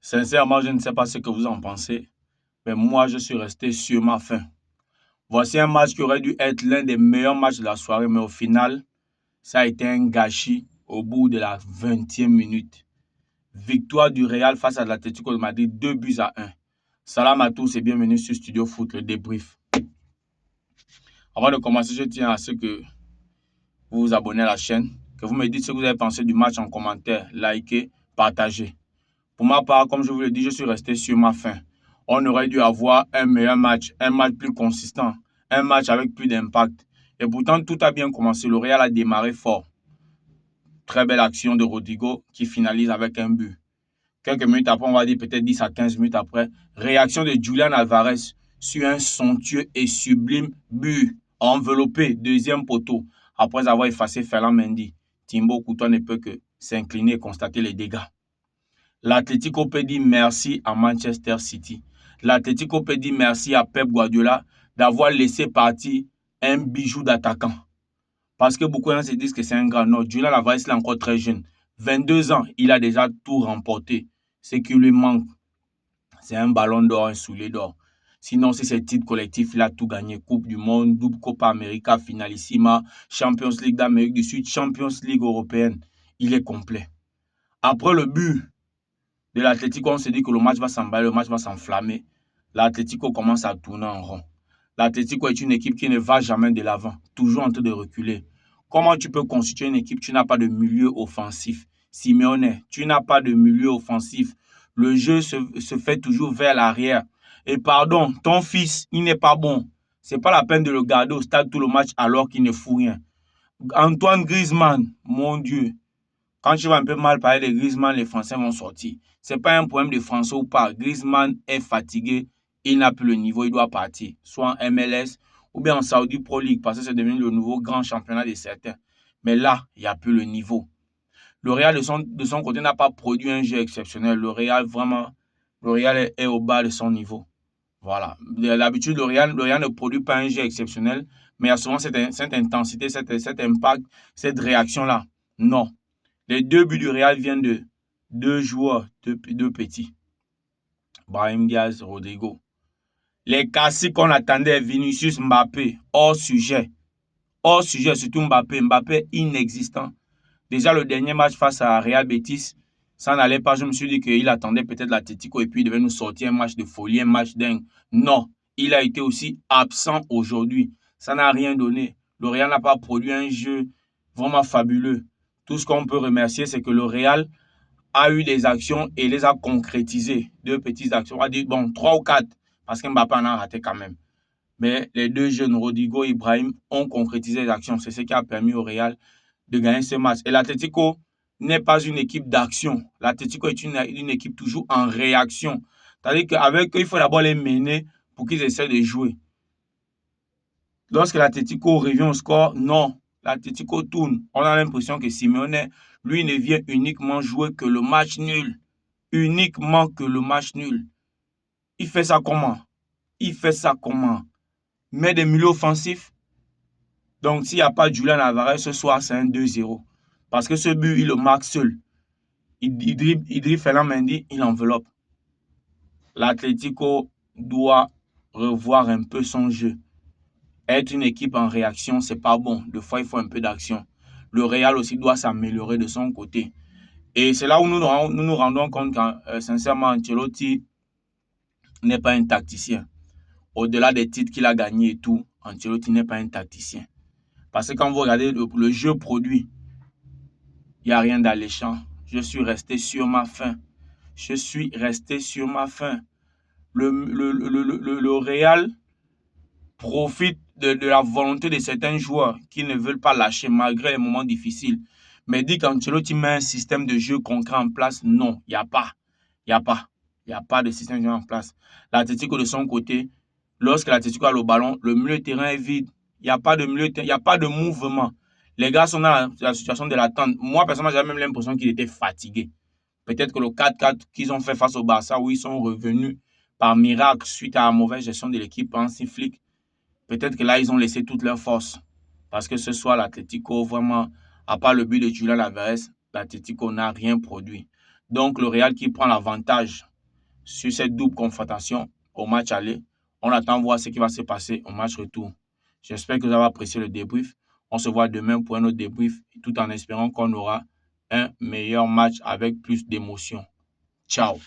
Sincèrement, je ne sais pas ce que vous en pensez, mais moi, je suis resté sur ma faim. Voici un match qui aurait dû être l'un des meilleurs matchs de la soirée, mais au final, ça a été un gâchis au bout de la 20e minute. Victoire du Real face à l'Atlético de Madrid, 2 buts à 1. Salam à tous et bienvenue sur Studio Foot, le débrief. Avant de commencer, je tiens à ce que vous vous abonnez à la chaîne, que vous me dites ce que vous avez pensé du match en commentaire, likez, partagez. Pour ma part, comme je vous l'ai dit, je suis resté sur ma faim. On aurait dû avoir un meilleur match, un match plus consistant, un match avec plus d'impact. Et pourtant, tout a bien commencé. Le Real a démarré fort. Très belle action de Rodrigo qui finalise avec un but. Quelques minutes après, on va dire peut-être 10 à 15 minutes après, réaction de Julian Alvarez sur un somptueux et sublime but enveloppé, deuxième poteau, après avoir effacé Ferland Mendy. Timbo Courtois ne peut que s'incliner et constater les dégâts. L'Atlético peut dire merci à Manchester City. L'Atlético peut dire merci à Pep Guardiola d'avoir laissé partir un bijou d'attaquant. Parce que beaucoup de gens se disent que c'est un grand. Non, Julian Alvarez est encore très jeune. 22 ans, il a déjà tout remporté. Ce qui lui manque, c'est un ballon d'or, un soulier d'or. Sinon, c'est ses titres collectifs, il a tout gagné. Coupe du Monde, double Copa América, Finalissima, Champions League d'Amérique du Sud, Champions League européenne. Il est complet. Après le but de l'Atlético, on se dit que le match va s'emballer, le match va s'enflammer. L'Atlético commence à tourner en rond. L'Atlético est une équipe qui ne va jamais de l'avant, toujours en train de reculer. Comment tu peux constituer une équipe? Tu n'as pas de milieu offensif. Simeone, tu n'as pas de milieu offensif. Le jeu se fait toujours vers l'arrière. Et pardon, ton fils, il n'est pas bon. Ce n'est pas la peine de le garder au stade tout le match alors qu'il ne fout rien. Antoine Griezmann, mon Dieu. Quand tu vas un peu mal parler de Griezmann, les Français vont sortir. Ce n'est pas un problème de Français ou pas. Griezmann est fatigué. Il n'a plus le niveau, il doit partir. Soit en MLS ou bien en Saudi Pro League parce que c'est devenu le nouveau grand championnat de certains. Mais là, il n'y a plus le niveau. Le Real, de son côté, n'a pas produit un jeu exceptionnel. Le Real, vraiment, le Real est au bas de son niveau. Voilà. D'habitude, le Real ne produit pas un jeu exceptionnel, mais il y a souvent cette intensité, cet impact, cette réaction-là. Non. Les 2 buts du Real viennent de 2 joueurs, deux petits. Brahim Diaz, Rodrigo. Les classiques qu'on attendait, Vinicius, Mbappé, hors sujet. Hors sujet, surtout Mbappé. Mbappé inexistant. Déjà, le dernier match face à Real Betis, ça n'allait pas. Je me suis dit qu'il attendait peut-être l'Atlético et puis il devait nous sortir un match de folie, un match dingue. Non, il a été aussi absent aujourd'hui. Ça n'a rien donné. Le Real n'a pas produit un jeu vraiment fabuleux. Tout ce qu'on peut remercier, c'est que le Real a eu des actions et les a concrétisées. 2 petites actions. On va dire, bon, 3 ou 4, parce que Mbappé en a raté quand même. Mais les 2 jeunes, Rodrigo et Ibrahim, ont concrétisé les actions. C'est ce qui a permis au Real de gagner ce match. Et l'Atlético n'est pas une équipe d'action. L'Atlético est une équipe toujours en réaction. C'est-à-dire qu'avec eux, il faut d'abord les mener pour qu'ils essaient de jouer. Lorsque l'Atlético revient au score, non. L'Atlético tourne. On a l'impression que Simeone, lui, ne vient uniquement jouer que le match nul. Uniquement que le match nul. Il fait ça comment? Il fait ça comment? Met des milieux offensifs. Donc, s'il n'y a pas Julian Alvarez ce soir, c'est un 2-0. Parce que ce but, il le marque seul. Il dribble Ferland Mendy, il enveloppe. L'Atlético doit revoir un peu son jeu. Être une équipe en réaction, c'est pas bon. Des fois, il faut un peu d'action. Le Real aussi doit s'améliorer de son côté. Et c'est là où nous nous rendons compte que, sincèrement, Ancelotti n'est pas un tacticien. Au-delà des titres qu'il a gagnés et tout, Ancelotti n'est pas un tacticien. Parce que quand vous regardez le jeu produit, il n'y a rien d'alléchant. Je suis resté sur ma faim. Je suis resté sur ma faim. Le Real profite de la volonté de certains joueurs qui ne veulent pas lâcher malgré les moments difficiles. Mais dit qu'Ancelotti met un système de jeu concret en place, non, il n'y a pas. Il n'y a pas. Il n'y a pas de système de jeu en place. L'Atlético de son côté, lorsque l'Atlético a le ballon, le milieu de terrain est vide. Il n'y a pas de milieu de terrain, il n'y a pas de mouvement. Les gars sont dans la situation de l'attente. Moi, personnellement, j'avais même l'impression qu'ils étaient fatigués. Peut-être que le 4-4 qu'ils ont fait face au Barça, où ils sont revenus par miracle suite à la mauvaise gestion de l'équipe en Flick, peut-être que là, ils ont laissé toute leur force. Parce que ce soir, l'Atlético, vraiment, à part le but de Julian Alvarez, l'Atlético n'a rien produit. Donc, le Real qui prend l'avantage sur cette double confrontation au match aller. On attend voir ce qui va se passer au match retour. J'espère que vous avez apprécié le débrief. On se voit demain pour un autre débrief, tout en espérant qu'on aura un meilleur match avec plus d'émotion. Ciao.